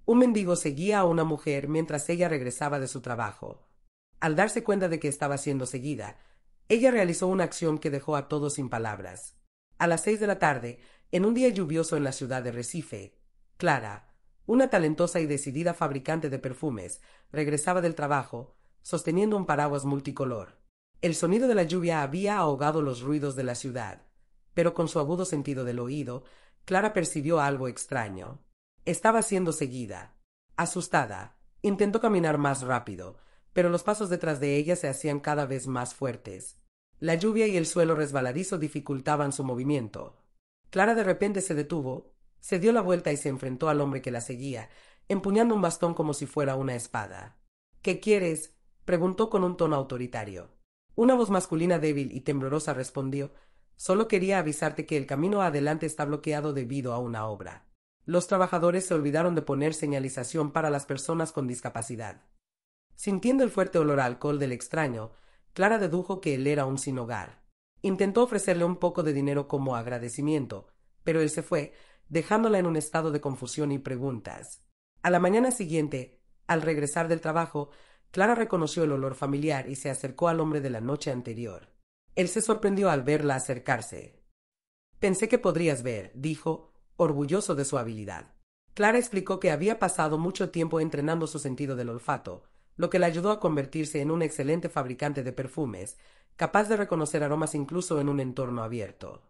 Un mendigo seguía a una mujer mientras ella regresaba de su trabajo. Al darse cuenta de que estaba siendo seguida, ella realizó una acción que dejó a todos sin palabras. A las 6 de la tarde, en un día lluvioso en la ciudad de Recife, Clara, una talentosa y decidida fabricante de perfumes, regresaba del trabajo, sosteniendo un paraguas multicolor. El sonido de la lluvia había ahogado los ruidos de la ciudad, pero con su agudo sentido del oído, Clara percibió algo extraño. Estaba siendo seguida. Asustada, intentó caminar más rápido, pero los pasos detrás de ella se hacían cada vez más fuertes. La lluvia y el suelo resbaladizo dificultaban su movimiento. Clara de repente se detuvo, se dio la vuelta y se enfrentó al hombre que la seguía, empuñando un bastón como si fuera una espada. ¿Qué quieres?, preguntó con un tono autoritario. Una voz masculina débil y temblorosa respondió: «Solo quería avisarte que el camino adelante está bloqueado debido a una obra». Los trabajadores se olvidaron de poner señalización para las personas con discapacidad. Sintiendo el fuerte olor a alcohol del extraño, Clara dedujo que él era un sin hogar. Intentó ofrecerle un poco de dinero como agradecimiento, pero él se fue, dejándola en un estado de confusión y preguntas. A la mañana siguiente, al regresar del trabajo, Clara reconoció el olor familiar y se acercó al hombre de la noche anterior. Él se sorprendió al verla acercarse. «Pensé que podrías ver», dijo, orgulloso de su habilidad. Clara explicó que había pasado mucho tiempo entrenando su sentido del olfato, lo que la ayudó a convertirse en un excelente fabricante de perfumes, capaz de reconocer aromas incluso en un entorno abierto.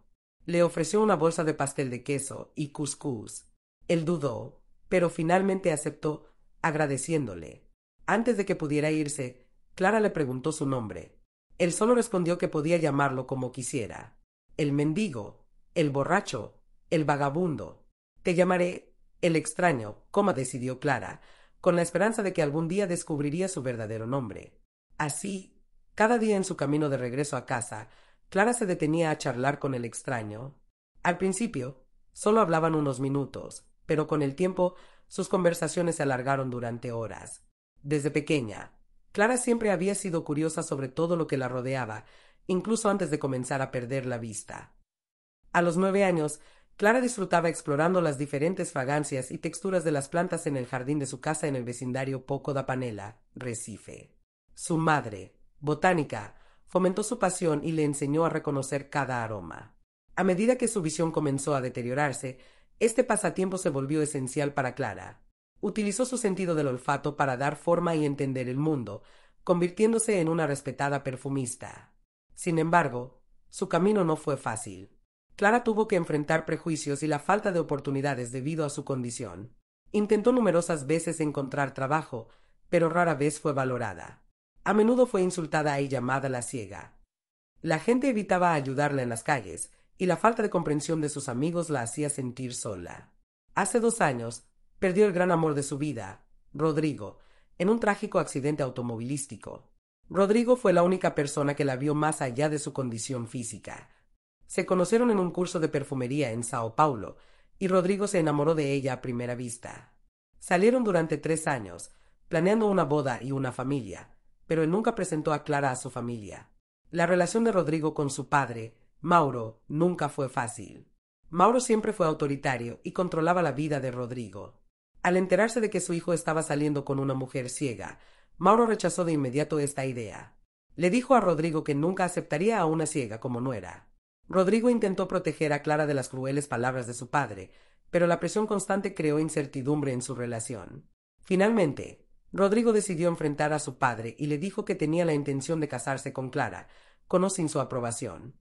Le ofreció una bolsa de pastel de queso y cuscús. Él dudó, pero finalmente aceptó, agradeciéndole. Antes de que pudiera irse, Clara le preguntó su nombre. Él solo respondió que podía llamarlo como quisiera. El mendigo, el borracho, el vagabundo. «Te llamaré el extraño», como decidió Clara, con la esperanza de que algún día descubriría su verdadero nombre. Así, cada día en su camino de regreso a casa, Clara se detenía a charlar con el extraño. Al principio, solo hablaban unos minutos, pero con el tiempo sus conversaciones se alargaron durante horas. Desde pequeña, Clara siempre había sido curiosa sobre todo lo que la rodeaba, incluso antes de comenzar a perder la vista. A los 9 años, Clara disfrutaba explorando las diferentes fragancias y texturas de las plantas en el jardín de su casa en el vecindario Poco da Panela, Recife. Su madre, botánica, fomentó su pasión y le enseñó a reconocer cada aroma. A medida que su visión comenzó a deteriorarse, este pasatiempo se volvió esencial para Clara. Utilizó su sentido del olfato para dar forma y entender el mundo, convirtiéndose en una respetada perfumista. Sin embargo, su camino no fue fácil. Clara tuvo que enfrentar prejuicios y la falta de oportunidades debido a su condición. Intentó numerosas veces encontrar trabajo, pero rara vez fue valorada. A menudo fue insultada y llamada la ciega. La gente evitaba ayudarla en las calles, y la falta de comprensión de sus amigos la hacía sentir sola. Hace 2 años, perdió el gran amor de su vida, Rodrigo, en un trágico accidente automovilístico. Rodrigo fue la única persona que la vio más allá de su condición física. Se conocieron en un curso de perfumería en Sao Paulo, y Rodrigo se enamoró de ella a primera vista. Salieron durante 3 años, planeando una boda y una familia, pero él nunca presentó a Clara a su familia. La relación de Rodrigo con su padre, Mauro, nunca fue fácil. Mauro siempre fue autoritario y controlaba la vida de Rodrigo. Al enterarse de que su hijo estaba saliendo con una mujer ciega, Mauro rechazó de inmediato esta idea. Le dijo a Rodrigo que nunca aceptaría a una ciega como nuera. Rodrigo intentó proteger a Clara de las crueles palabras de su padre, pero la presión constante creó incertidumbre en su relación. Finalmente, Rodrigo decidió enfrentar a su padre y le dijo que tenía la intención de casarse con Clara, con o sin su aprobación.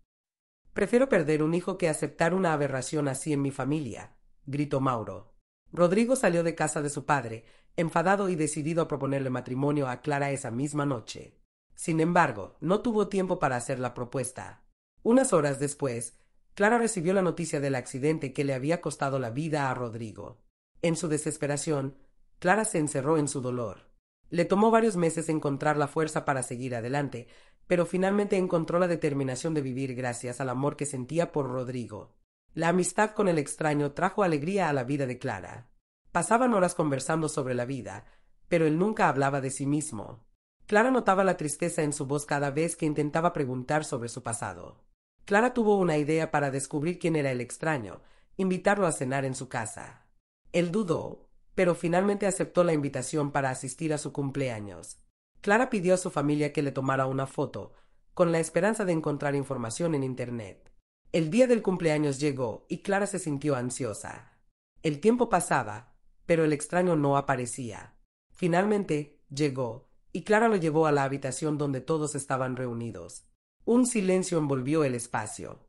«Prefiero perder un hijo que aceptar una aberración así en mi familia», gritó Mauro. Rodrigo salió de casa de su padre, enfadado y decidido a proponerle matrimonio a Clara esa misma noche. Sin embargo, no tuvo tiempo para hacer la propuesta. Unas horas después, Clara recibió la noticia del accidente que le había costado la vida a Rodrigo. En su desesperación, Clara se encerró en su dolor. Le tomó varios meses encontrar la fuerza para seguir adelante, pero finalmente encontró la determinación de vivir gracias al amor que sentía por Rodrigo. La amistad con el extraño trajo alegría a la vida de Clara. Pasaban horas conversando sobre la vida, pero él nunca hablaba de sí mismo. Clara notaba la tristeza en su voz cada vez que intentaba preguntar sobre su pasado. Clara tuvo una idea para descubrir quién era el extraño, invitarlo a cenar en su casa. Él dudó, pero finalmente aceptó la invitación para asistir a su cumpleaños. Clara pidió a su familia que le tomara una foto, con la esperanza de encontrar información en Internet. El día del cumpleaños llegó y Clara se sintió ansiosa. El tiempo pasaba, pero el extraño no aparecía. Finalmente llegó, y Clara lo llevó a la habitación donde todos estaban reunidos. Un silencio envolvió el espacio.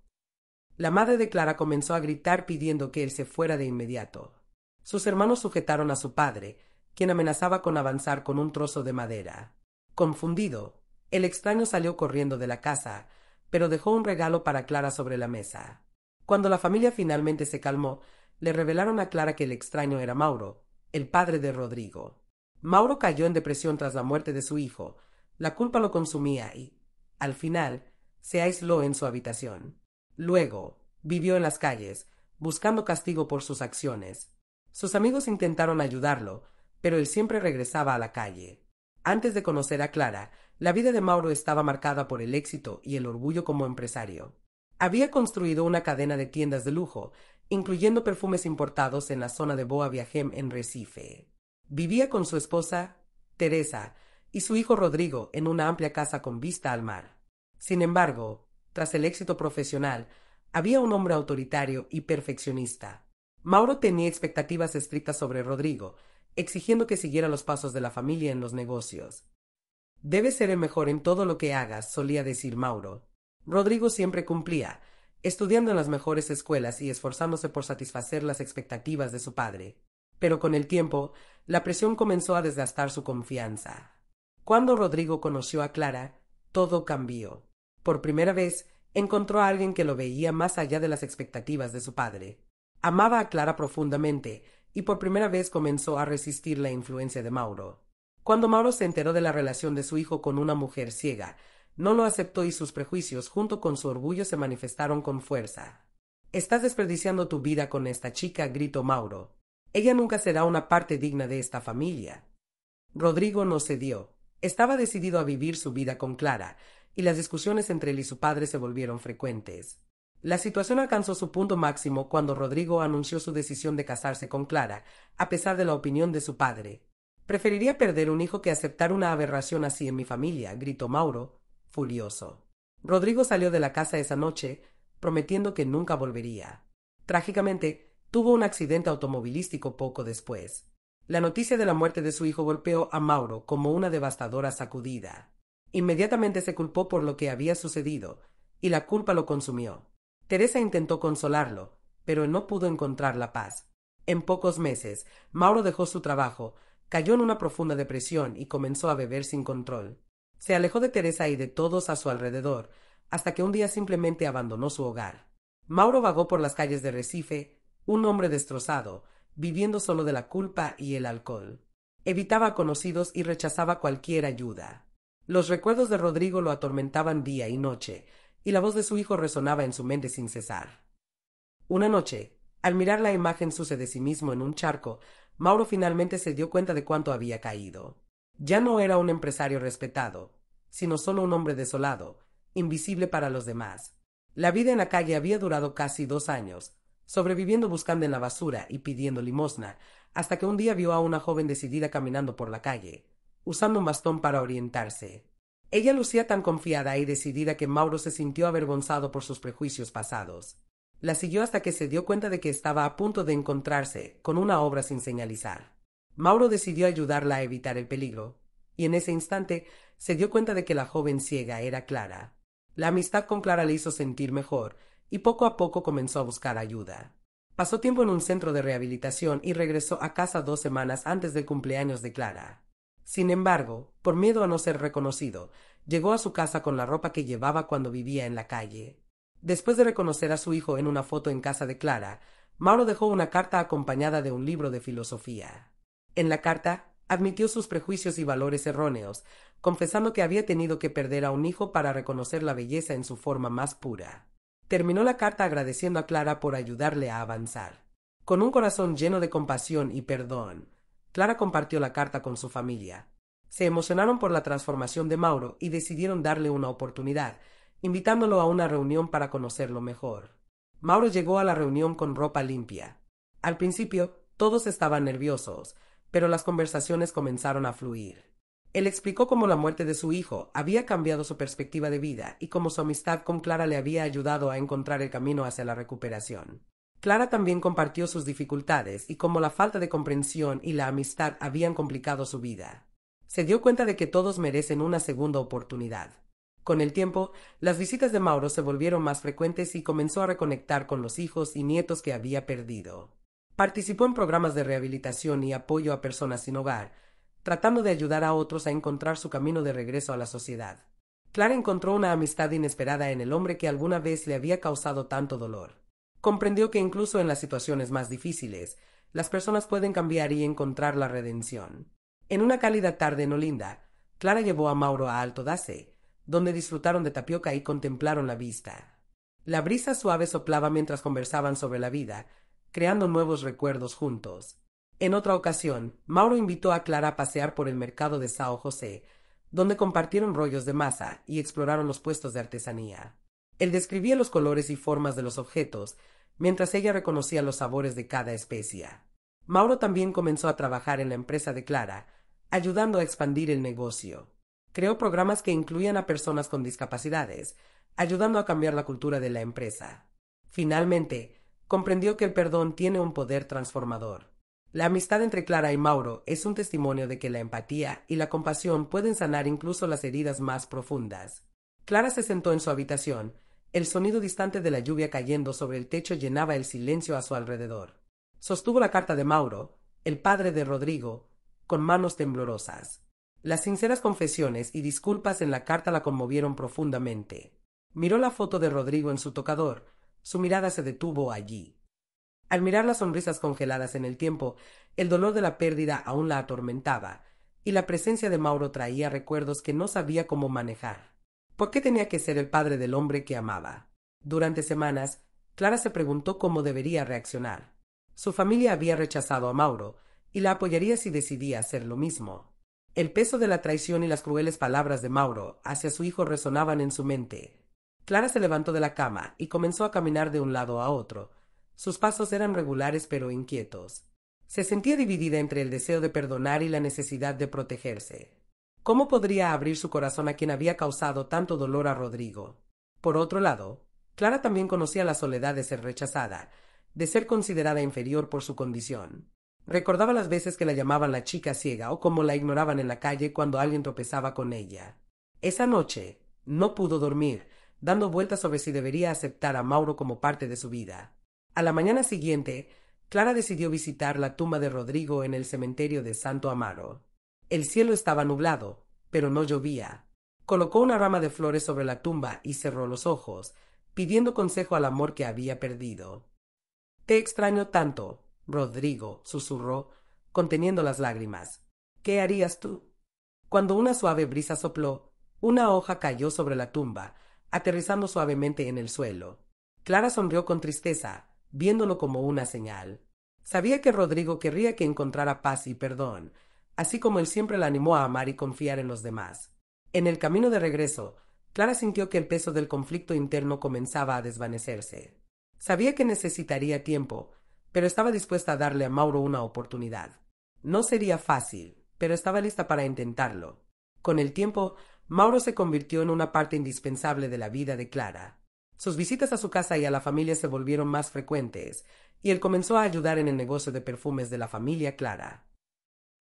La madre de Clara comenzó a gritar pidiendo que él se fuera de inmediato. Sus hermanos sujetaron a su padre, quien amenazaba con avanzar con un trozo de madera. Confundido, el extraño salió corriendo de la casa, pero dejó un regalo para Clara sobre la mesa. Cuando la familia finalmente se calmó, le revelaron a Clara que el extraño era Mauro, el padre de Rodrigo. Mauro cayó en depresión tras la muerte de su hijo. La culpa lo consumía y, al final, se aisló en su habitación. Luego, vivió en las calles, buscando castigo por sus acciones. Sus amigos intentaron ayudarlo, pero él siempre regresaba a la calle. Antes de conocer a Clara, la vida de Mauro estaba marcada por el éxito y el orgullo como empresario. Había construido una cadena de tiendas de lujo, incluyendo perfumes importados en la zona de Boa Viagem en Recife. Vivía con su esposa, Teresa, y su hijo Rodrigo en una amplia casa con vista al mar. Sin embargo, tras el éxito profesional, había un hombre autoritario y perfeccionista. Mauro tenía expectativas estrictas sobre Rodrigo, exigiendo que siguiera los pasos de la familia en los negocios. «Debes ser el mejor en todo lo que hagas», solía decir Mauro. Rodrigo siempre cumplía, estudiando en las mejores escuelas y esforzándose por satisfacer las expectativas de su padre. Pero con el tiempo, la presión comenzó a desgastar su confianza. Cuando Rodrigo conoció a Clara, todo cambió. Por primera vez, encontró a alguien que lo veía más allá de las expectativas de su padre. Amaba a Clara profundamente, y por primera vez comenzó a resistir la influencia de Mauro. Cuando Mauro se enteró de la relación de su hijo con una mujer ciega, no lo aceptó y sus prejuicios junto con su orgullo se manifestaron con fuerza. «Estás desperdiciando tu vida con esta chica», gritó Mauro. «Ella nunca será una parte digna de esta familia». Rodrigo no cedió. Estaba decidido a vivir su vida con Clara, y las discusiones entre él y su padre se volvieron frecuentes. La situación alcanzó su punto máximo cuando Rodrigo anunció su decisión de casarse con Clara, a pesar de la opinión de su padre. «Preferiría perder un hijo que aceptar una aberración así en mi familia», gritó Mauro, furioso. Rodrigo salió de la casa esa noche, prometiendo que nunca volvería. Trágicamente, tuvo un accidente automovilístico poco después. La noticia de la muerte de su hijo golpeó a Mauro como una devastadora sacudida. Inmediatamente se culpó por lo que había sucedido, y la culpa lo consumió. Teresa intentó consolarlo, pero no pudo encontrar la paz. En pocos meses, Mauro dejó su trabajo, cayó en una profunda depresión y comenzó a beber sin control. Se alejó de Teresa y de todos a su alrededor, hasta que un día simplemente abandonó su hogar. Mauro vagó por las calles de Recife, un hombre destrozado, viviendo solo de la culpa y el alcohol. Evitaba a conocidos y rechazaba cualquier ayuda. Los recuerdos de Rodrigo lo atormentaban día y noche, y la voz de su hijo resonaba en su mente sin cesar. Una noche, al mirar la imagen sucia de sí mismo en un charco, Mauro finalmente se dio cuenta de cuánto había caído. Ya no era un empresario respetado, sino solo un hombre desolado, invisible para los demás. La vida en la calle había durado casi 2 años, sobreviviendo buscando en la basura y pidiendo limosna, hasta que un día vio a una joven decidida caminando por la calle, usando un bastón para orientarse. Ella lucía tan confiada y decidida que Mauro se sintió avergonzado por sus prejuicios pasados. La siguió hasta que se dio cuenta de que estaba a punto de encontrarse con una obra sin señalizar. Mauro decidió ayudarla a evitar el peligro, y en ese instante se dio cuenta de que la joven ciega era Clara. La amistad con Clara le hizo sentir mejor, y poco a poco comenzó a buscar ayuda. Pasó tiempo en un centro de rehabilitación y regresó a casa 2 semanas antes del cumpleaños de Clara. Sin embargo, por miedo a no ser reconocido, llegó a su casa con la ropa que llevaba cuando vivía en la calle. Después de reconocer a su hijo en una foto en casa de Clara, Mauro dejó una carta acompañada de un libro de filosofía. En la carta, admitió sus prejuicios y valores erróneos, confesando que había tenido que perder a un hijo para reconocer la belleza en su forma más pura. Terminó la carta agradeciendo a Clara por ayudarle a avanzar. Con un corazón lleno de compasión y perdón, Clara compartió la carta con su familia. Se emocionaron por la transformación de Mauro y decidieron darle una oportunidad, invitándolo a una reunión para conocerlo mejor. Mauro llegó a la reunión con ropa limpia. Al principio, Todos estaban nerviosos, pero las conversaciones comenzaron a fluir. Él explicó cómo la muerte de su hijo había cambiado su perspectiva de vida y cómo su amistad con Clara le había ayudado a encontrar el camino hacia la recuperación. Clara también compartió sus dificultades y cómo la falta de comprensión y la amistad habían complicado su vida. Se dio cuenta de que todos merecen una segunda oportunidad. Con el tiempo, las visitas de Mauro se volvieron más frecuentes y comenzó a reconectar con los hijos y nietos que había perdido. Participó en programas de rehabilitación y apoyo a personas sin hogar, tratando de ayudar a otros a encontrar su camino de regreso a la sociedad. Clara encontró una amistad inesperada en el hombre que alguna vez le había causado tanto dolor. Comprendió que incluso en las situaciones más difíciles, las personas pueden cambiar y encontrar la redención. En una cálida tarde en Olinda, Clara llevó a Mauro a Alto Dace, donde disfrutaron de tapioca y contemplaron la vista. La brisa suave soplaba mientras conversaban sobre la vida, creando nuevos recuerdos juntos. En otra ocasión, Mauro invitó a Clara a pasear por el mercado de São José, donde compartieron rollos de masa y exploraron los puestos de artesanía. Él describía los colores y formas de los objetos, mientras ella reconocía los sabores de cada especia. Mauro también comenzó a trabajar en la empresa de Clara, ayudando a expandir el negocio. Creó programas que incluían a personas con discapacidades, ayudando a cambiar la cultura de la empresa. Finalmente, comprendió que el perdón tiene un poder transformador. La amistad entre Clara y Mauro es un testimonio de que la empatía y la compasión pueden sanar incluso las heridas más profundas. Clara se sentó en su habitación. El sonido distante de la lluvia cayendo sobre el techo llenaba el silencio a su alrededor. Sostuvo la carta de Mauro, el padre de Rodrigo, con manos temblorosas. Las sinceras confesiones y disculpas en la carta la conmovieron profundamente. Miró la foto de Rodrigo en su tocador. Su mirada se detuvo allí. Al mirar las sonrisas congeladas en el tiempo, el dolor de la pérdida aún la atormentaba, y la presencia de Mauro traía recuerdos que no sabía cómo manejar. ¿Por qué tenía que ser el padre del hombre que amaba? Durante semanas, Clara se preguntó cómo debería reaccionar. Su familia había rechazado a Mauro, y la apoyaría si decidía hacer lo mismo. El peso de la traición y las crueles palabras de Mauro hacia su hijo resonaban en su mente. Clara se levantó de la cama y comenzó a caminar de un lado a otro. Sus pasos eran regulares pero inquietos. Se sentía dividida entre el deseo de perdonar y la necesidad de protegerse. ¿Cómo podría abrir su corazón a quien había causado tanto dolor a Rodrigo? Por otro lado, Clara también conocía la soledad de ser rechazada, de ser considerada inferior por su condición. Recordaba las veces que la llamaban la chica ciega o cómo la ignoraban en la calle cuando alguien tropezaba con ella. Esa noche no pudo dormir, dando vueltas sobre si debería aceptar a Mauro como parte de su vida. A la mañana siguiente, Clara decidió visitar la tumba de Rodrigo en el cementerio de Santo Amaro. El cielo estaba nublado, pero no llovía. Colocó una rama de flores sobre la tumba y cerró los ojos, pidiendo consejo al amor que había perdido. «Te extraño tanto», Rodrigo susurró, conteniendo las lágrimas. «¿Qué harías tú?» Cuando una suave brisa sopló, una hoja cayó sobre la tumba, aterrizando suavemente en el suelo. Clara sonrió con tristeza, viéndolo como una señal. Sabía que Rodrigo querría que encontrara paz y perdón, así como él siempre la animó a amar y confiar en los demás. En el camino de regreso, Clara sintió que el peso del conflicto interno comenzaba a desvanecerse. Sabía que necesitaría tiempo, pero estaba dispuesta a darle a Mauro una oportunidad. No sería fácil, pero estaba lista para intentarlo. Con el tiempo, Mauro se convirtió en una parte indispensable de la vida de Clara. Sus visitas a su casa y a la familia se volvieron más frecuentes, y él comenzó a ayudar en el negocio de perfumes de la familia Clara.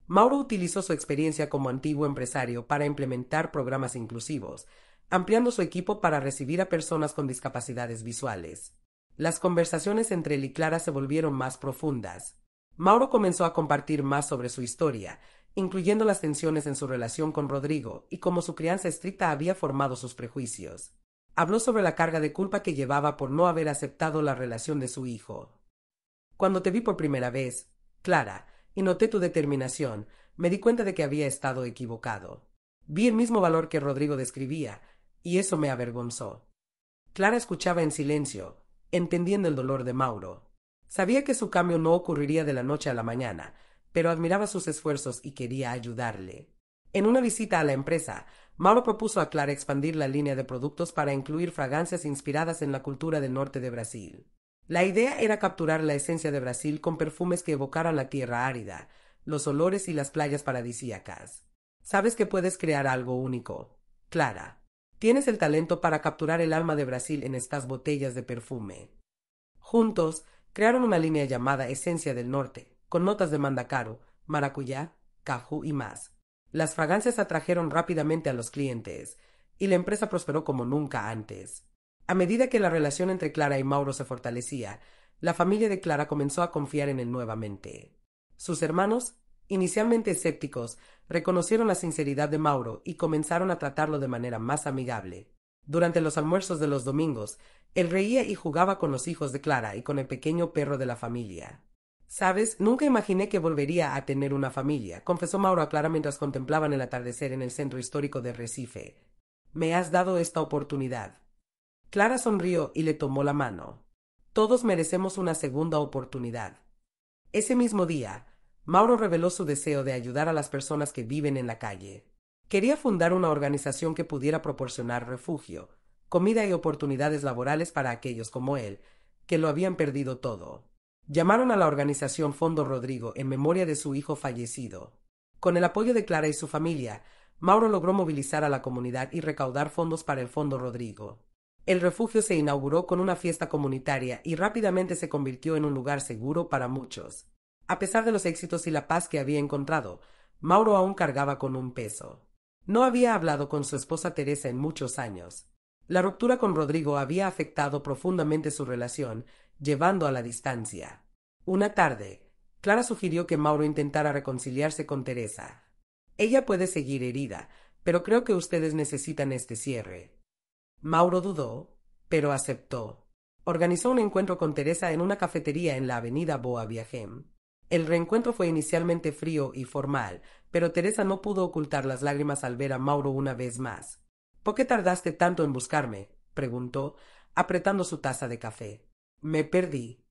Mauro utilizó su experiencia como antiguo empresario para implementar programas inclusivos, ampliando su equipo para recibir a personas con discapacidades visuales. Las conversaciones entre él y Clara se volvieron más profundas. Mauro comenzó a compartir más sobre su historia, incluyendo las tensiones en su relación con Rodrigo y cómo su crianza estricta había formado sus prejuicios. Habló sobre la carga de culpa que llevaba por no haber aceptado la relación de su hijo. «Cuando te vi por primera vez, Clara, y noté tu determinación, me di cuenta de que había estado equivocado. Vi el mismo valor que Rodrigo describía, y eso me avergonzó». Clara escuchaba en silencio, entendiendo el dolor de Mauro. Sabía que su cambio no ocurriría de la noche a la mañana, pero admiraba sus esfuerzos y quería ayudarle. En una visita a la empresa, Mauro propuso a Clara expandir la línea de productos para incluir fragancias inspiradas en la cultura del norte de Brasil. La idea era capturar la esencia de Brasil con perfumes que evocaran la tierra árida, los olores y las playas paradisíacas. Sabes que puedes crear algo único, Clara. Tienes el talento para capturar el alma de Brasil en estas botellas de perfume. Juntos, crearon una línea llamada Esencia del Norte, con notas de mandacaro, maracuyá, caju y más. Las fragancias atrajeron rápidamente a los clientes, y la empresa prosperó como nunca antes. A medida que la relación entre Clara y Mauro se fortalecía, la familia de Clara comenzó a confiar en él nuevamente. Sus hermanos, inicialmente escépticos, reconocieron la sinceridad de Mauro y comenzaron a tratarlo de manera más amigable. Durante los almuerzos de los domingos, él reía y jugaba con los hijos de Clara y con el pequeño perro de la familia. «Sabes, nunca imaginé que volvería a tener una familia», confesó Mauro a Clara mientras contemplaban el atardecer en el centro histórico de Recife. «Me has dado esta oportunidad». Clara sonrió y le tomó la mano. «Todos merecemos una segunda oportunidad». Ese mismo día, Mauro reveló su deseo de ayudar a las personas que viven en la calle. Quería fundar una organización que pudiera proporcionar refugio, comida y oportunidades laborales para aquellos como él, que lo habían perdido todo. Llamaron a la organización Fondo Rodrigo en memoria de su hijo fallecido. Con el apoyo de Clara y su familia, Mauro logró movilizar a la comunidad y recaudar fondos para el Fondo Rodrigo. El refugio se inauguró con una fiesta comunitaria y rápidamente se convirtió en un lugar seguro para muchos. A pesar de los éxitos y la paz que había encontrado, Mauro aún cargaba con un peso. No había hablado con su esposa Teresa en muchos años. La ruptura con Rodrigo había afectado profundamente su relación, llevando a la distancia. Una tarde, Clara sugirió que Mauro intentara reconciliarse con Teresa. «Ella puede seguir herida, pero creo que ustedes necesitan este cierre». Mauro dudó, pero aceptó. Organizó un encuentro con Teresa en una cafetería en la avenida Boa Viagem. El reencuentro fue inicialmente frío y formal, pero Teresa no pudo ocultar las lágrimas al ver a Mauro una vez más. «¿Por qué tardaste tanto en buscarme?», preguntó, apretando su taza de café. «Me perdí».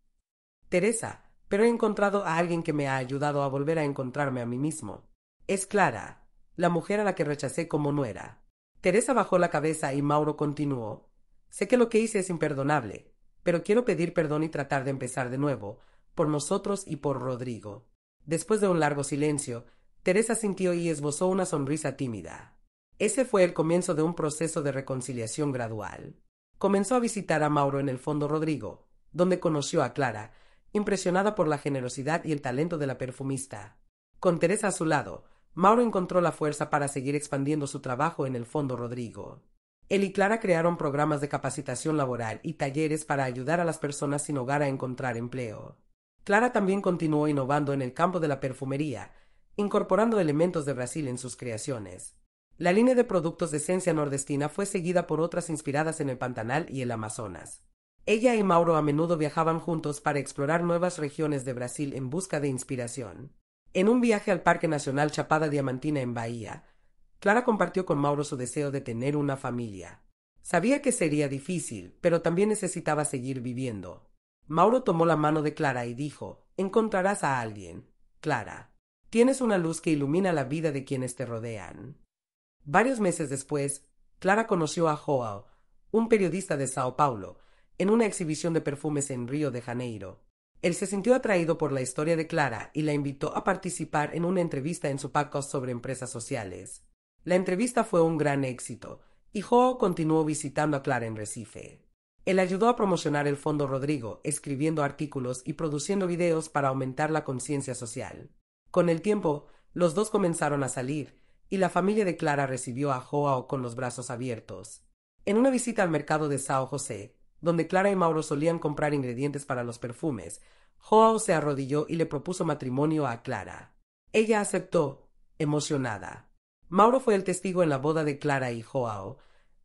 «Teresa, pero he encontrado a alguien que me ha ayudado a volver a encontrarme a mí mismo. Es Clara, la mujer a la que rechacé como nuera». Teresa bajó la cabeza y Mauro continuó. «Sé que lo que hice es imperdonable, pero quiero pedir perdón y tratar de empezar de nuevo, por nosotros y por Rodrigo». Después de un largo silencio, Teresa sintió y esbozó una sonrisa tímida. Ese fue el comienzo de un proceso de reconciliación gradual. Comenzó a visitar a Mauro en el Fondo Rodrigo, donde conoció a Clara, impresionada por la generosidad y el talento de la perfumista. Con Teresa a su lado, Mauro encontró la fuerza para seguir expandiendo su trabajo en el Fondo Rodrigo. Él y Clara crearon programas de capacitación laboral y talleres para ayudar a las personas sin hogar a encontrar empleo. Clara también continuó innovando en el campo de la perfumería, incorporando elementos de Brasil en sus creaciones. La línea de productos de esencia nordestina fue seguida por otras inspiradas en el Pantanal y el Amazonas. Ella y Mauro a menudo viajaban juntos para explorar nuevas regiones de Brasil en busca de inspiración. En un viaje al Parque Nacional Chapada Diamantina en Bahía, Clara compartió con Mauro su deseo de tener una familia. Sabía que sería difícil, pero también necesitaba seguir viviendo. Mauro tomó la mano de Clara y dijo: «Encontrarás a alguien, Clara. Tienes una luz que ilumina la vida de quienes te rodean». Varios meses después, Clara conoció a Joao, un periodista de Sao Paulo, en una exhibición de perfumes en Río de Janeiro. Él se sintió atraído por la historia de Clara y la invitó a participar en una entrevista en su podcast sobre empresas sociales. La entrevista fue un gran éxito, y Joao continuó visitando a Clara en Recife. Él ayudó a promocionar el Fondo Rodrigo, escribiendo artículos y produciendo videos para aumentar la conciencia social. Con el tiempo, los dos comenzaron a salir, y la familia de Clara recibió a Joao con los brazos abiertos. En una visita al mercado de São José, donde Clara y Mauro solían comprar ingredientes para los perfumes, Joao se arrodilló y le propuso matrimonio a Clara. Ella aceptó, emocionada. Mauro fue el testigo en la boda de Clara y Joao,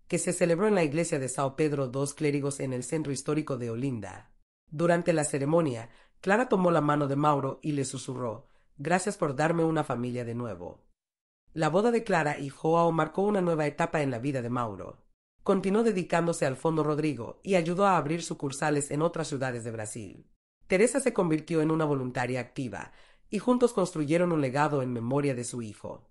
que se celebró en la iglesia de São Pedro dos Clérigos en el centro histórico de Olinda. Durante la ceremonia, Clara tomó la mano de Mauro y le susurró: «Gracias por darme una familia de nuevo». La boda de Clara y Joao marcó una nueva etapa en la vida de Mauro. Continuó dedicándose al Fondo Rodrigo y ayudó a abrir sucursales en otras ciudades de Brasil. Teresa se convirtió en una voluntaria activa, y juntos construyeron un legado en memoria de su hijo.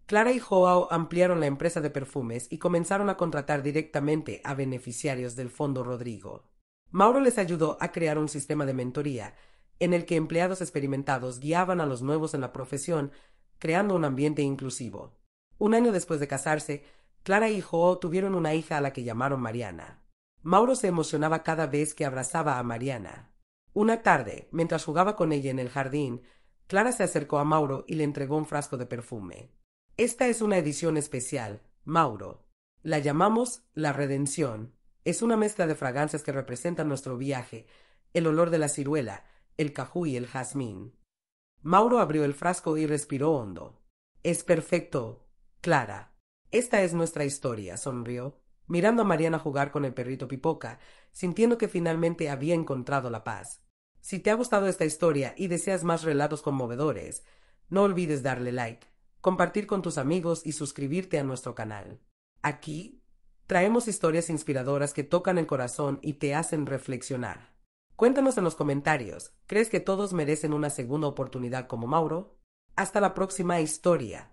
Clara y Joao ampliaron la empresa de perfumes y comenzaron a contratar directamente a beneficiarios del Fondo Rodrigo. Mauro les ayudó a crear un sistema de mentoría en el que empleados experimentados guiaban a los nuevos en la profesión, creando un ambiente inclusivo. Un año después de casarse, Clara y Joe tuvieron una hija a la que llamaron Mariana. Mauro se emocionaba cada vez que abrazaba a Mariana. Una tarde, mientras jugaba con ella en el jardín, Clara se acercó a Mauro y le entregó un frasco de perfume. Esta es una edición especial, Mauro. La llamamos La Redención. Es una mezcla de fragancias que representan nuestro viaje, el olor de la ciruela, el cajú y el jazmín. Mauro abrió el frasco y respiró hondo. Es perfecto, Clara. Esta es nuestra historia, sonrió, mirando a Mariana jugar con el perrito Pipoca, sintiendo que finalmente había encontrado la paz. Si te ha gustado esta historia y deseas más relatos conmovedores, no olvides darle like, compartir con tus amigos y suscribirte a nuestro canal. Aquí traemos historias inspiradoras que tocan el corazón y te hacen reflexionar. Cuéntanos en los comentarios, ¿crees que todos merecen una segunda oportunidad como Mauro? Hasta la próxima historia.